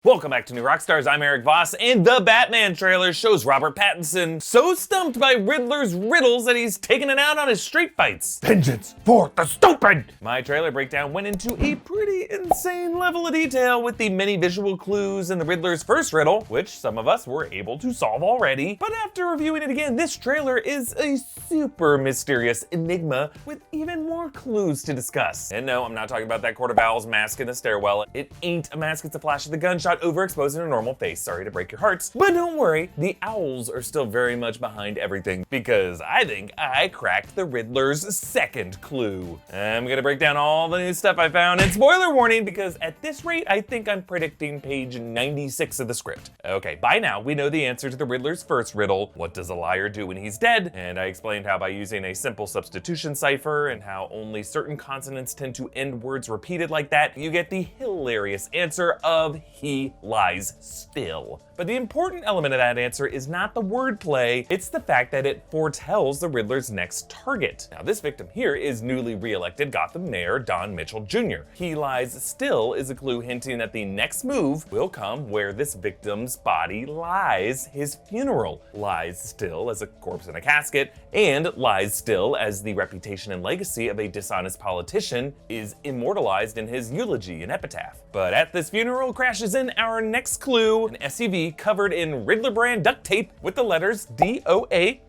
Welcome back to New Rockstars. I'm Erik Voss, and the Batman trailer shows Robert Pattinson so stumped by Riddler's riddles that he's taking it out on his street fights. Vengeance for the stupid! My trailer breakdown went into a pretty insane level of detail with the many visual clues in the Riddler's first riddle, which some of us were able to solve already. But after reviewing it again, this trailer is a super mysterious enigma with even more clues to discuss. And no, I'm not talking about that Court of Owls mask in the stairwell. It ain't a mask, it's a flash of the gunshot overexposing a normal face. Sorry to break your hearts. But don't worry, the owls are still very much behind everything because I think I cracked the Riddler's second clue. I'm gonna break down all the new stuff I found, and spoiler warning, because at this rate, I think I'm predicting page 96 of the script. Okay, by now, we know the answer to the Riddler's first riddle, what does a liar do when he's dead? And I explained how by using a simple substitution cipher and how only certain consonants tend to end words repeated like that, you get the hilarious answer of he lies still. But the important element of that answer is not the wordplay, it's the fact that it foretells the Riddler's next target. Now this victim here is newly re-elected Gotham Mayor Don Mitchell Jr. He lies still is a clue hinting that the next move will come where this victim's body lies, his funeral. Lies still as a corpse in a casket, and lies still as the reputation and legacy of a dishonest politician is immortalized in his eulogy and epitaph. But at this funeral crashes in our next clue, an SUV covered in Riddler brand duct tape with the letters DOA ?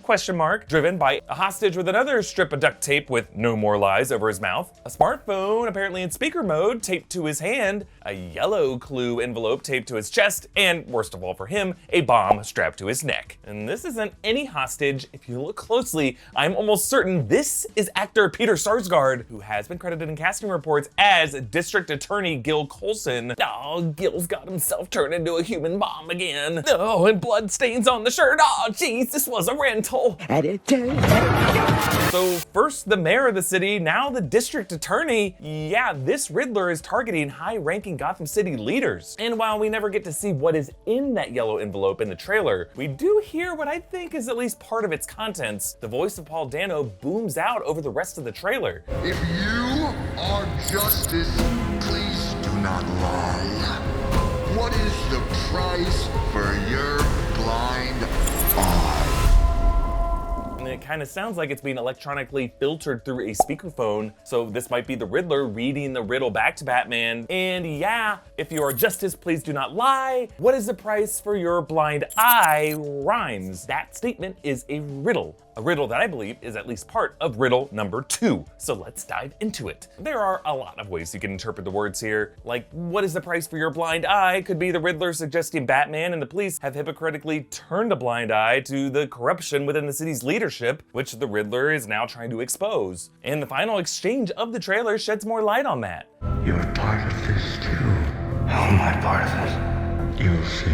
Driven by a hostage with another strip of duct tape with no more lies over his mouth, a smartphone apparently in speaker mode taped to his hand, a yellow clue envelope taped to his chest, and worst of all for him, a bomb strapped to his neck. And this isn't any hostage. If you look closely, I'm almost certain this is actor Peter Sarsgaard, who has been credited in casting reports as District Attorney Gil Colson. Oh, Gil's got himself turned into a human bomb again. Oh, and blood stains on the shirt. Oh, jeez, this was a rental. So first the mayor of the city, now the district attorney. Yeah, this Riddler is targeting high-ranking Gotham City leaders. And while we never get to see what is in that yellow envelope in the trailer, we do hear what I think is at least part of its contents. The voice of Paul Dano booms out over the rest of the trailer. If you are justice, please do not lie. What is the price for your blind eye? And it kind of sounds like it's being electronically filtered through a speakerphone, so this might be the Riddler reading the riddle back to Batman. And yeah, if you are justice, please do not lie. What is the price for your blind eye rhymes. That statement is a riddle that I believe is at least part of riddle number 2. So let's dive into it. There are a lot of ways you can interpret the words here. Like, what is the price for your blind eye? Could be the Riddler suggesting Batman and the police have hypocritically turned a blind eye to the corruption within the city's leadership, which the Riddler is now trying to expose. And the final exchange of the trailer sheds more light on that. You're part of this too. How am I part of it? You'll see.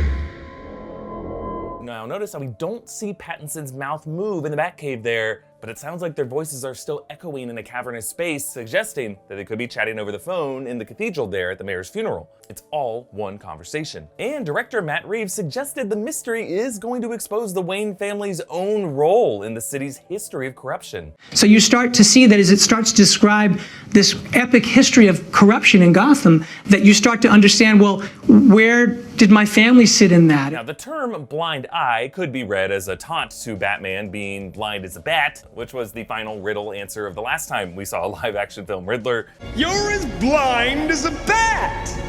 Now notice how we don't see Pattinson's mouth move in the Batcave there, but it sounds like their voices are still echoing in a cavernous space, suggesting that they could be chatting over the phone in the cathedral there at the mayor's funeral. It's all one conversation. And director Matt Reeves suggested the mystery is going to expose the Wayne family's own role in the city's history of corruption. So you start to see that as it starts to describe this epic history of corruption in Gotham, that you start to understand, well, where did my family sit in that? Now the term blind eye could be read as a taunt to Batman being blind as a bat, which was the final riddle answer of the last time we saw a live action film Riddler. You're as blind as a bat!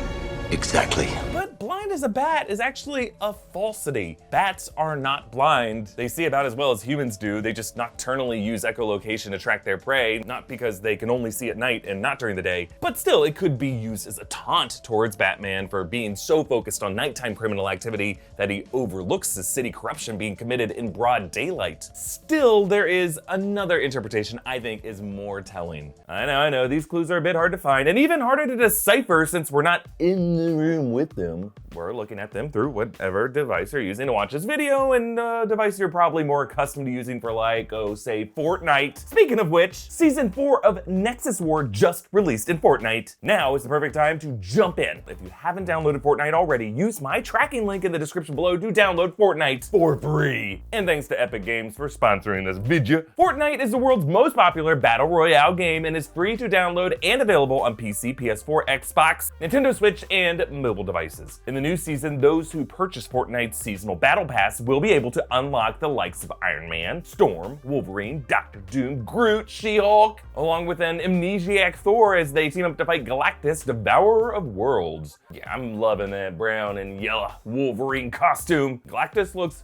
Exactly. But blind as a bat is actually a falsity. Bats are not blind. They see about as well as humans do. They just nocturnally use echolocation to track their prey, not because they can only see at night and not during the day. But still, it could be used as a taunt towards Batman for being so focused on nighttime criminal activity that he overlooks the city corruption being committed in broad daylight. Still, there is another interpretation I think is more telling. I know, these clues are a bit hard to find and even harder to decipher since we're not in the room with them. We're looking at them through whatever device you're using to watch this video, and a device you're probably more accustomed to using for like, oh, say Fortnite. Speaking of which, Season 4 of Nexus War just released in Fortnite. Now is the perfect time to jump in. If you haven't downloaded Fortnite already, use my tracking link in the description below to download Fortnite for free. And thanks to Epic Games for sponsoring this video. Fortnite is the world's most popular battle royale game and is free to download and available on PC, PS4, Xbox, Nintendo Switch, and mobile devices. In the new season, those who purchase Fortnite's seasonal battle pass will be able to unlock the likes of Iron Man, Storm, Wolverine, Doctor Doom, Groot, She-Hulk, along with an amnesiac Thor as they team up to fight Galactus, Devourer of Worlds. Yeah, I'm loving that brown and yellow Wolverine costume. Galactus looks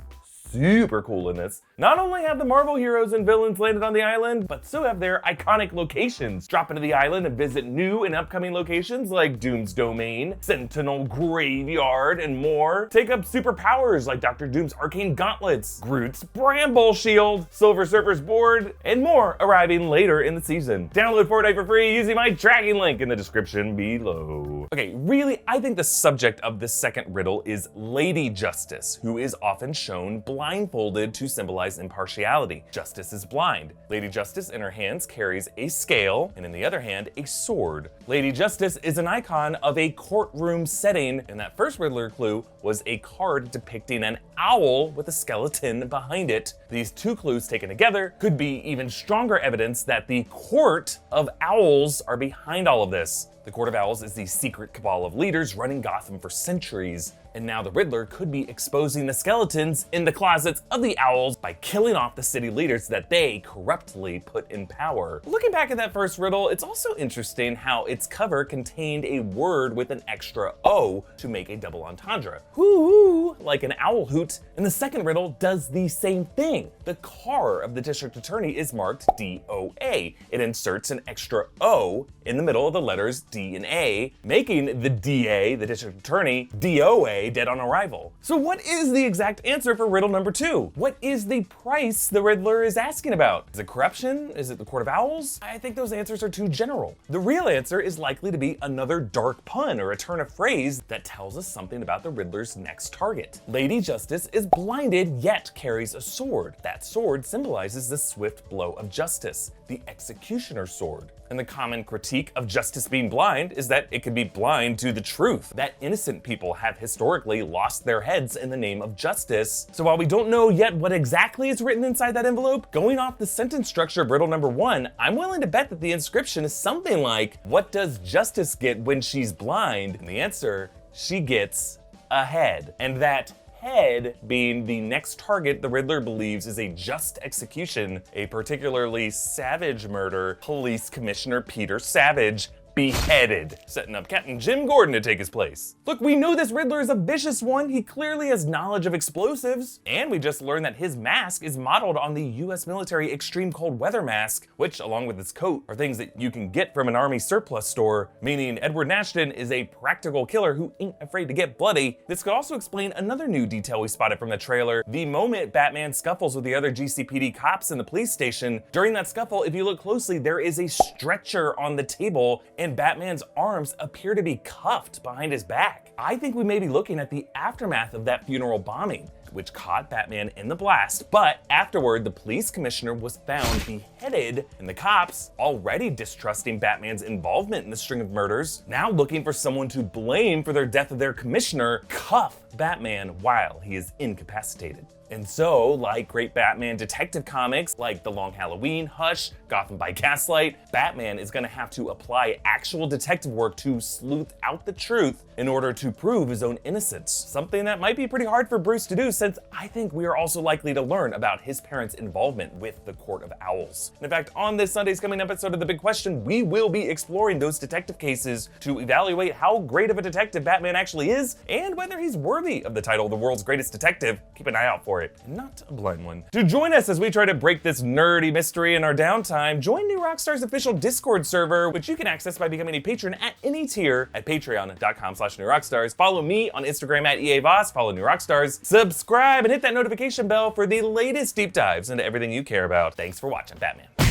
super cool in this. Not only have the Marvel heroes and villains landed on the island, but so have their iconic locations. Drop into the island and visit new and upcoming locations like Doom's Domain, Sentinel Graveyard, and more. Take up superpowers like Dr. Doom's Arcane Gauntlets, Groot's Bramble Shield, Silver Surfer's Board, and more arriving later in the season. Download Fortnite for free using my tracking link in the description below. Okay, really, I think the subject of this second riddle is Lady Justice, who is often shown blindfolded to symbolize impartiality. Justice is blind. Lady Justice in her hands carries a scale, and in the other hand, a sword. Lady Justice is an icon of a courtroom setting, and that first Riddler clue was a card depicting an owl with a skeleton behind it. These two clues taken together could be even stronger evidence that the court of owls are behind all of this. The Court of Owls is the secret cabal of leaders running Gotham for centuries, and now the Riddler could be exposing the skeletons in the closets of the owls by killing off the city leaders that they corruptly put in power. Looking back at that first riddle, it's also interesting how its cover contained a word with an extra O to make a double entendre. Hoo-hoo, like an owl hoot. And the second riddle does the same thing. The car of the district attorney is marked DOA. It inserts an extra O in the middle of the letters D and A, making the DA, the district attorney, DOA, dead on arrival. So what is the exact answer for riddle number 2? What is the price the Riddler is asking about? Is it corruption? Is it the Court of Owls? I think those answers are too general. The real answer is likely to be another dark pun or a turn of phrase that tells us something about the Riddler's next target. Lady Justice is blinded yet carries a sword. That sword symbolizes the swift blow of justice, the executioner's sword. And the common critique of justice being blind is that it can be blind to the truth, that innocent people have historically lost their heads in the name of justice. So while we don't know yet what exactly is written inside that envelope, going off the sentence structure of riddle number 1, I'm willing to bet that the inscription is something like, what does justice get when she's blind? And the answer, she gets a head. And that head being the next target the Riddler believes is a just execution, a particularly savage murder, Police Commissioner Peter Savage beheaded, setting up Captain Jim Gordon to take his place. Look, we know this Riddler is a vicious one. He clearly has knowledge of explosives. And we just learned that his mask is modeled on the US military extreme cold weather mask, which, along with his coat, are things that you can get from an army surplus store, meaning Edward Nashton is a practical killer who ain't afraid to get bloody. This could also explain another new detail we spotted from the trailer. The moment Batman scuffles with the other GCPD cops in the police station, during that scuffle, if you look closely, there is a stretcher on the table, and Batman's arms appear to be cuffed behind his back. I think we may be looking at the aftermath of that funeral bombing, which caught Batman in the blast, but afterward, the police commissioner was found beheaded, and the cops, already distrusting Batman's involvement in the string of murders, now looking for someone to blame for their death of their commissioner, cuff Batman while he is incapacitated. And so, like great Batman detective comics like The Long Halloween, Hush, Gotham by Gaslight, Batman is gonna have to apply actual detective work to sleuth out the truth in order to prove his own innocence. Something that might be pretty hard for Bruce to do, since I think we are also likely to learn about his parents' involvement with the Court of Owls. And in fact, on this Sunday's coming episode of The Big Question, we will be exploring those detective cases to evaluate how great of a detective Batman actually is, and whether he's worthy of the title of the world's greatest detective. Keep an eye out for it, and not a blind one. To join us as we try to break this nerdy mystery in our downtime, join New Rockstars' official Discord server, which you can access by becoming a patron at any tier at patreon.com/newrockstars. Follow me on Instagram at EA Voss, follow New Rockstars, subscribe, and hit that notification bell for the latest deep dives into everything you care about. Thanks for watching, Batman.